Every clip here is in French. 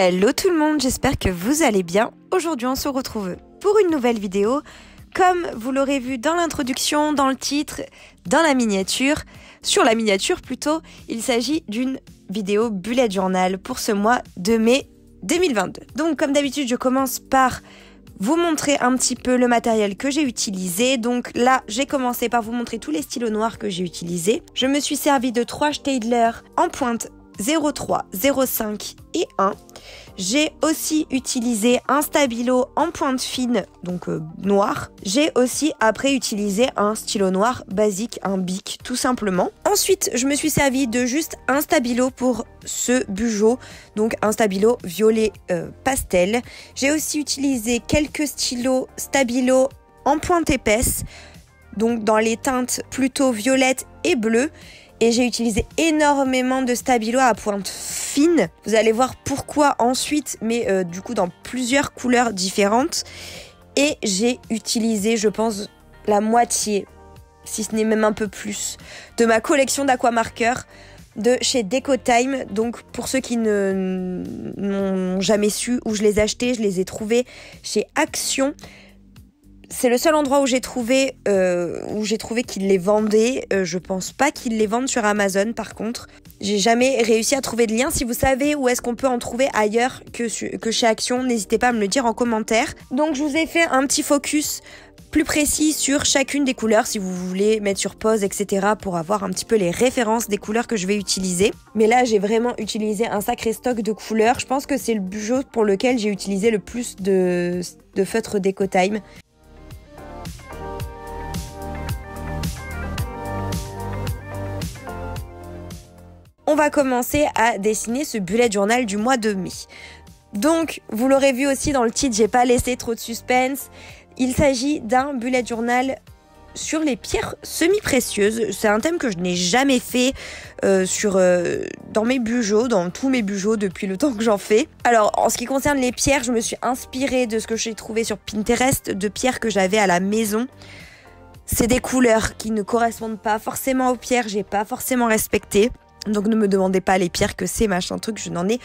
Hello tout le monde, j'espère que vous allez bien. Aujourd'hui on se retrouve pour une nouvelle vidéo. Comme vous l'aurez vu dans l'introduction, dans le titre, dans la miniature, sur la miniature plutôt, il s'agit d'une vidéo bullet journal pour ce mois de mai 2022. Donc comme d'habitude je commence par vous montrer un petit peu le matériel que j'ai utilisé. Donc là, j'ai commencé par vous montrer tous les stylos noirs que j'ai utilisés. Je me suis servi de 3 Staedtler en pointe 0,3, 0,5 et 1. J'ai aussi utilisé un stabilo en pointe fine, donc noir. J'ai aussi après utilisé un stylo noir basique, un Bic tout simplement. Ensuite, je me suis servi de juste un stabilo pour ce bugeot, donc un stabilo violet pastel. J'ai aussi utilisé quelques stylos stabilo en pointe épaisse, donc dans les teintes plutôt violettes et bleues. Et j'ai utilisé énormément de stabilo à pointe fine. Vous allez voir pourquoi ensuite, mais du coup dans plusieurs couleurs différentes. Et j'ai utilisé, je pense, la moitié, si ce n'est même un peu plus, de ma collection d'aquamarqueurs de chez Decotime. Donc pour ceux qui n'ont jamais su où je les ai achetés, je les ai trouvés chez Action. C'est le seul endroit où j'ai trouvé qu'ils les vendaient. Je pense pas qu'ils les vendent sur Amazon par contre. J'ai jamais réussi à trouver de lien. Si vous savez où est-ce qu'on peut en trouver ailleurs que chez Action, n'hésitez pas à me le dire en commentaire. Donc je vous ai fait un petit focus plus précis sur chacune des couleurs si vous voulez mettre sur pause, etc. pour avoir un petit peu les références des couleurs que je vais utiliser. Mais là, j'ai vraiment utilisé un sacré stock de couleurs. Je pense que c'est le bugeot pour lequel j'ai utilisé le plus de feutres Decotime. On va commencer à dessiner ce bullet journal du mois de mai. Donc, vous l'aurez vu aussi dans le titre, j'ai pas laissé trop de suspense. Il s'agit d'un bullet journal sur les pierres semi-précieuses. C'est un thème que je n'ai jamais fait dans mes bugeots, dans tous mes bugeots depuis le temps que j'en fais. Alors, en ce qui concerne les pierres, je me suis inspirée de ce que j'ai trouvé sur Pinterest, de pierres que j'avais à la maison. C'est des couleurs qui ne correspondent pas forcément aux pierres, j'ai pas forcément respecté. Donc ne me demandez pas les pierres que c'est, machin truc, je n'en ai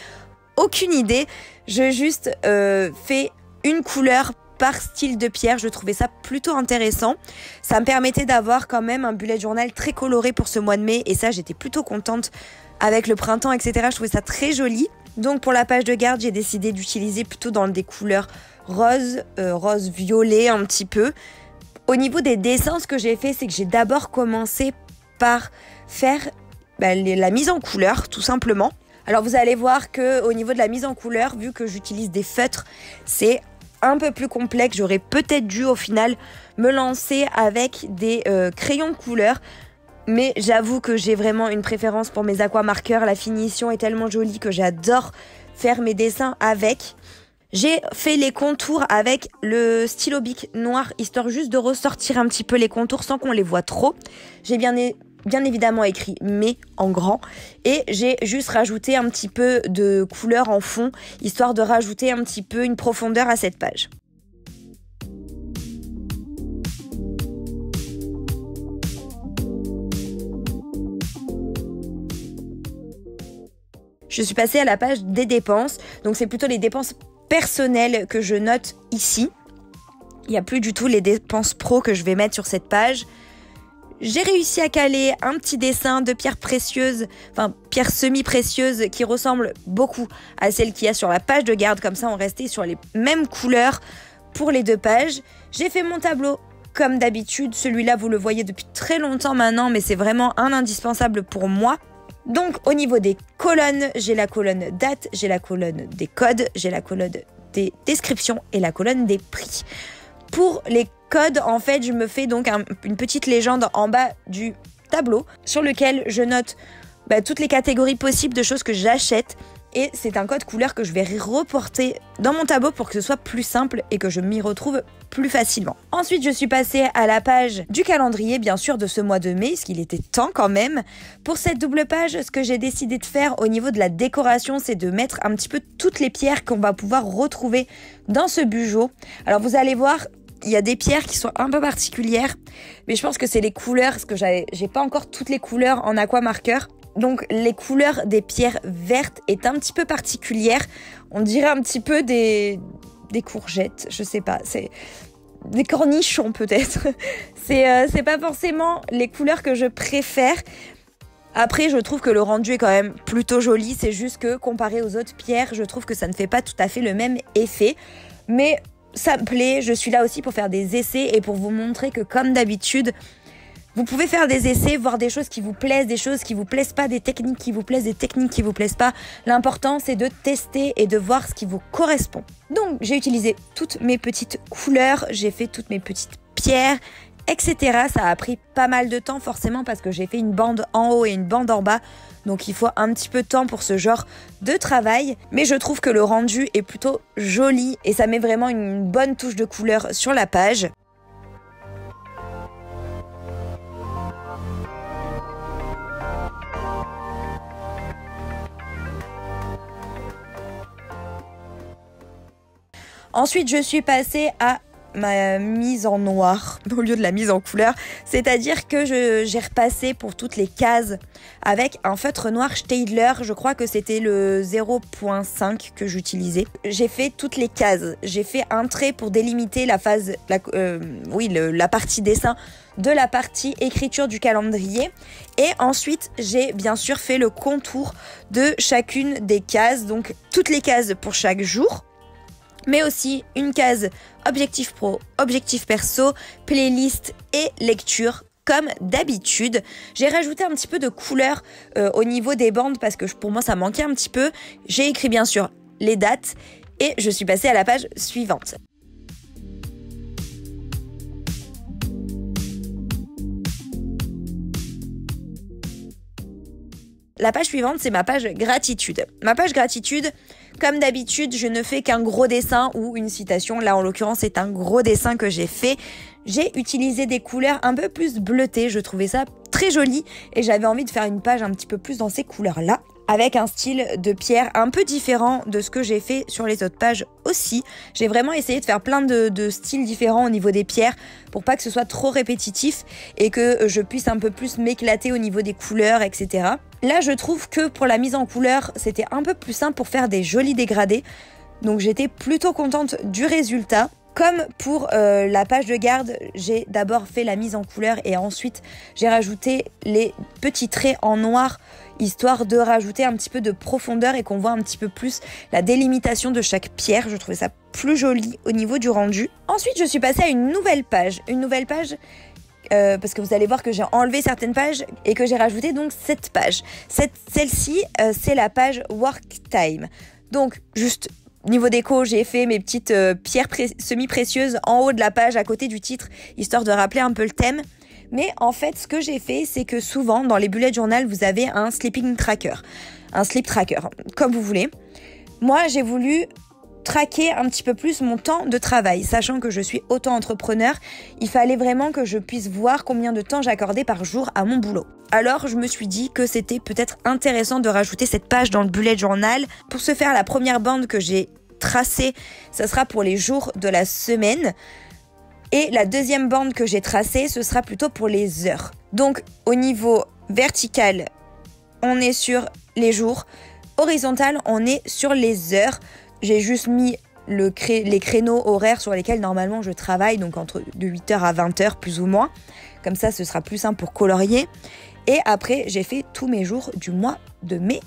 aucune idée. Je juste fait une couleur par style de pierre, je trouvais ça plutôt intéressant. Ça me permettait d'avoir quand même un bullet journal très coloré pour ce mois de mai et ça j'étais plutôt contente avec le printemps, etc. Je trouvais ça très joli. Donc pour la page de garde, j'ai décidé d'utiliser plutôt dans des couleurs rose violet un petit peu. Au niveau des dessins, ce que j'ai fait, c'est que j'ai d'abord commencé par faire la mise en couleur tout simplement. Alors vous allez voir que au niveau de la mise en couleur, vu que j'utilise des feutres, c'est un peu plus complexe. J'aurais peut-être dû au final me lancer avec des crayons de couleur, mais j'avoue que j'ai vraiment une préférence pour mes aquamarqueurs. La finition est tellement jolie que j'adore faire mes dessins avec. J'ai fait les contours avec le stylo Bic noir, histoire juste de ressortir un petit peu les contours sans qu'on les voit trop. J'ai bien évidemment écrit « mais » en grand et j'ai juste rajouté un petit peu de couleur en fond, histoire de rajouter un petit peu une profondeur à cette page. Je suis passée à la page des dépenses, donc c'est plutôt les dépenses personnelles que je note ici. Il n'y a plus du tout les dépenses pro que je vais mettre sur cette page. J'ai réussi à caler un petit dessin de pierres précieuses, enfin pierres semi-précieuses qui ressemblent beaucoup à celles qu'il y a sur la page de garde. Comme ça, on restait sur les mêmes couleurs pour les deux pages. J'ai fait mon tableau comme d'habitude. Celui-là, vous le voyez depuis très longtemps maintenant, mais c'est vraiment un indispensable pour moi. Donc, au niveau des colonnes, j'ai la colonne date, j'ai la colonne des codes, j'ai la colonne des descriptions et la colonne des prix. Pour les codes, en fait, je me fais donc une petite légende en bas du tableau sur lequel je note toutes les catégories possibles de choses que j'achète. Et c'est un code couleur que je vais reporter dans mon tableau pour que ce soit plus simple et que je m'y retrouve plus facilement. Ensuite, je suis passée à la page du calendrier, bien sûr, de ce mois de mai, parce qu'il était temps quand même. Pour cette double page, ce que j'ai décidé de faire au niveau de la décoration, c'est de mettre un petit peu toutes les pierres qu'on va pouvoir retrouver dans ce bugeot. Alors, vous allez voir, il y a des pierres qui sont un peu particulières, mais je pense que c'est les couleurs, parce que j'ai pas encore toutes les couleurs en aquamarqueur. Donc les couleurs des pierres vertes est un petit peu particulière. On dirait un petit peu des courgettes, je sais pas, c'est des cornichons peut-être. C'est pas forcément les couleurs que je préfère. Après, je trouve que le rendu est quand même plutôt joli. C'est juste que comparé aux autres pierres, je trouve que ça ne fait pas tout à fait le même effet. Mais ça me plaît, je suis là aussi pour faire des essais et pour vous montrer que comme d'habitude, vous pouvez faire des essais, voir des choses qui vous plaisent, des choses qui vous plaisent pas, des techniques qui vous plaisent, des techniques qui vous plaisent pas. L'important, c'est de tester et de voir ce qui vous correspond. Donc, j'ai utilisé toutes mes petites couleurs, j'ai fait toutes mes petites pierres, etc. Ça a pris pas mal de temps forcément parce que j'ai fait une bande en haut et une bande en bas. Donc il faut un petit peu de temps pour ce genre de travail. Mais je trouve que le rendu est plutôt joli et ça met vraiment une bonne touche de couleur sur la page. Ensuite, je suis passée à ma mise en noir au lieu de la mise en couleur, c'est-à-dire que j'ai repassé pour toutes les cases avec un feutre noir Staedtler, je crois que c'était le 0.5 que j'utilisais. J'ai fait toutes les cases, j'ai fait un trait pour délimiter la phase, la partie dessin de la partie écriture du calendrier et ensuite j'ai bien sûr fait le contour de chacune des cases, donc toutes les cases pour chaque jour, mais aussi une case objectif pro, objectif perso, playlist et lecture comme d'habitude. J'ai rajouté un petit peu de couleur au niveau des bandes parce que pour moi ça manquait un petit peu. J'ai écrit bien sûr les dates et je suis passée à la page suivante. La page suivante, c'est ma page gratitude. Ma page gratitude, comme d'habitude, je ne fais qu'un gros dessin ou une citation. Là, en l'occurrence, c'est un gros dessin que j'ai fait. J'ai utilisé des couleurs un peu plus bleutées. Je trouvais ça très joli et j'avais envie de faire une page un petit peu plus dans ces couleurs-là, avec un style de pierre un peu différent de ce que j'ai fait sur les autres pages aussi. J'ai vraiment essayé de faire plein de styles différents au niveau des pierres pour pas que ce soit trop répétitif et que je puisse un peu plus m'éclater au niveau des couleurs, etc. Là, je trouve que pour la mise en couleur, c'était un peu plus simple pour faire des jolis dégradés. Donc j'étais plutôt contente du résultat. Comme pour la page de garde, j'ai d'abord fait la mise en couleur et ensuite j'ai rajouté les petits traits en noir, histoire de rajouter un petit peu de profondeur et qu'on voit un petit peu plus la délimitation de chaque pierre. Je trouvais ça plus joli au niveau du rendu. Ensuite, je suis passée à une nouvelle page parce que vous allez voir que j'ai enlevé certaines pages et que j'ai rajouté donc cette page. Celle-ci, c'est la page Work Time. Donc, juste niveau déco, j'ai fait mes petites pierres semi-précieuses en haut de la page à côté du titre, histoire de rappeler un peu le thème. Mais en fait, ce que j'ai fait, c'est que souvent, dans les bullet journal, vous avez un sleeping tracker. Un sleep tracker, comme vous voulez. Moi, j'ai voulu traquer un petit peu plus mon temps de travail. Sachant que je suis auto-entrepreneur, il fallait vraiment que je puisse voir combien de temps j'accordais par jour à mon boulot. Alors, je me suis dit que c'était peut-être intéressant de rajouter cette page dans le bullet journal. Pour ce faire, la première bande que j'ai tracée, ça sera pour les jours de la semaine. Et la deuxième bande que j'ai tracée, ce sera plutôt pour les heures. Donc, au niveau vertical, on est sur les jours. Horizontal, on est sur les heures. J'ai juste mis les créneaux horaires sur lesquels normalement je travaille, donc de 8h à 20h plus ou moins. Comme ça, ce sera plus simple pour colorier. Et après, j'ai fait tous mes jours du mois de mai,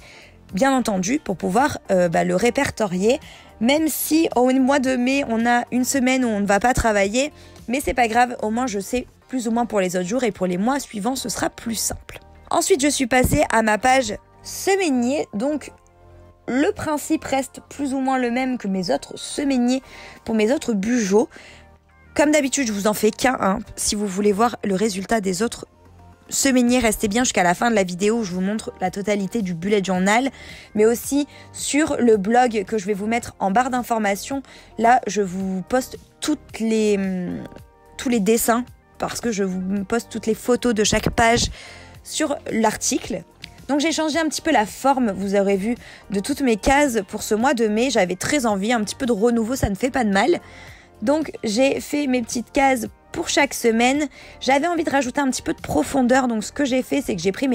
bien entendu, pour pouvoir le répertorier. Même si au mois de mai, on a une semaine où on ne va pas travailler, mais c'est pas grave, au moins je sais plus ou moins pour les autres jours et pour les mois suivants, ce sera plus simple. Ensuite, je suis passée à ma page semainier, donc le principe reste plus ou moins le même que mes autres semainiers pour mes autres bujots. Comme d'habitude, je vous en fais qu'un. Si vous voulez voir le résultat des autres semainiers, restez bien jusqu'à la fin de la vidéo où je vous montre la totalité du bullet journal, mais aussi sur le blog que je vais vous mettre en barre d'informations. Là, je vous poste tous les dessins parce que je vous poste toutes les photos de chaque page sur l'article. Donc j'ai changé un petit peu la forme, vous aurez vu, de toutes mes cases pour ce mois de mai. J'avais très envie, un petit peu de renouveau, ça ne fait pas de mal. Donc j'ai fait mes petites cases pour chaque semaine. J'avais envie de rajouter un petit peu de profondeur, donc ce que j'ai fait, c'est que j'ai pris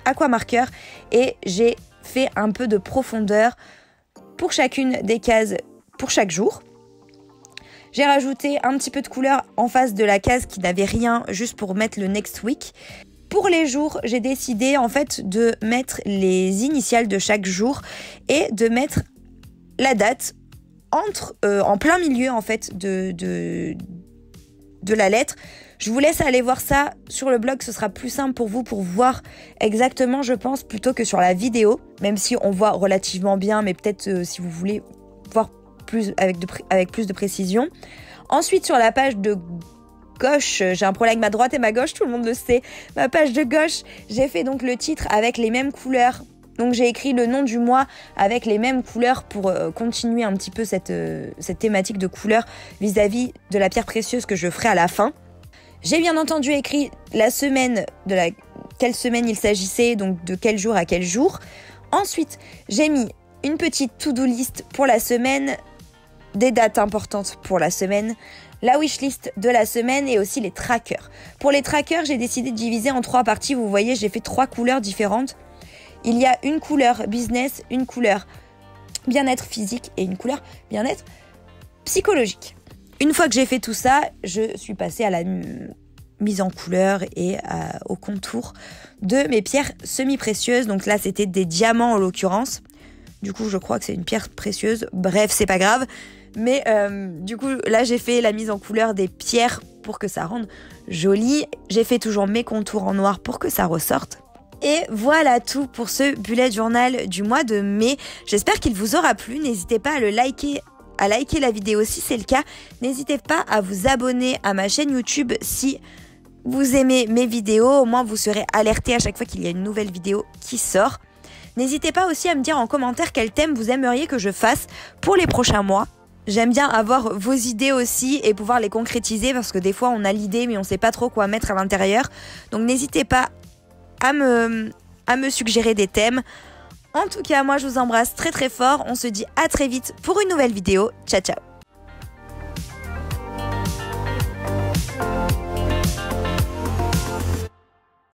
aqua marker et j'ai fait un peu de profondeur pour chacune des cases pour chaque jour. J'ai rajouté un petit peu de couleur en face de la case qui n'avait rien, juste pour mettre le next week. Pour les jours, j'ai décidé en fait de mettre les initiales de chaque jour et de mettre la date en plein milieu en fait de la lettre. Je vous laisse aller voir ça sur le blog, ce sera plus simple pour vous pour voir exactement, je pense, plutôt que sur la vidéo, même si on voit relativement bien, mais peut-être si vous voulez voir plus avec plus de précision. Ensuite, sur la page de gauche, j'ai un problème avec ma droite et ma gauche, tout le monde le sait. Ma page de gauche, j'ai fait donc le titre avec les mêmes couleurs. Donc j'ai écrit le nom du mois avec les mêmes couleurs pour continuer un petit peu cette thématique de couleurs vis-à-vis de la pierre précieuse que je ferai à la fin. J'ai bien entendu écrit la semaine quelle semaine il s'agissait, donc de quel jour à quel jour. Ensuite, j'ai mis une petite to-do list pour la semaine, des dates importantes pour la semaine, la wishlist de la semaine et aussi les trackers. Pour les trackers, j'ai décidé de diviser en 3 parties. Vous voyez, j'ai fait 3 couleurs différentes. Il y a une couleur business, une couleur bien-être physique et une couleur bien-être psychologique. Une fois que j'ai fait tout ça, je suis passée à la mise en couleur et au contour de mes pierres semi-précieuses. Donc là, c'était des diamants en l'occurrence. Du coup, je crois que c'est une pierre précieuse. Bref, c'est pas grave. Mais du coup, là, j'ai fait la mise en couleur des pierres pour que ça rende joli. J'ai fait toujours mes contours en noir pour que ça ressorte. Et voilà tout pour ce bullet journal du mois de mai. J'espère qu'il vous aura plu. N'hésitez pas à liker la vidéo si c'est le cas. N'hésitez pas à vous abonner à ma chaîne YouTube si vous aimez mes vidéos. Au moins, vous serez alerté à chaque fois qu'il y a une nouvelle vidéo qui sort. N'hésitez pas aussi à me dire en commentaire quel thème vous aimeriez que je fasse pour les prochains mois. J'aime bien avoir vos idées aussi et pouvoir les concrétiser parce que des fois on a l'idée mais on ne sait pas trop quoi mettre à l'intérieur. Donc n'hésitez pas à me suggérer des thèmes. En tout cas, moi je vous embrasse très très fort. On se dit à très vite pour une nouvelle vidéo. Ciao ciao.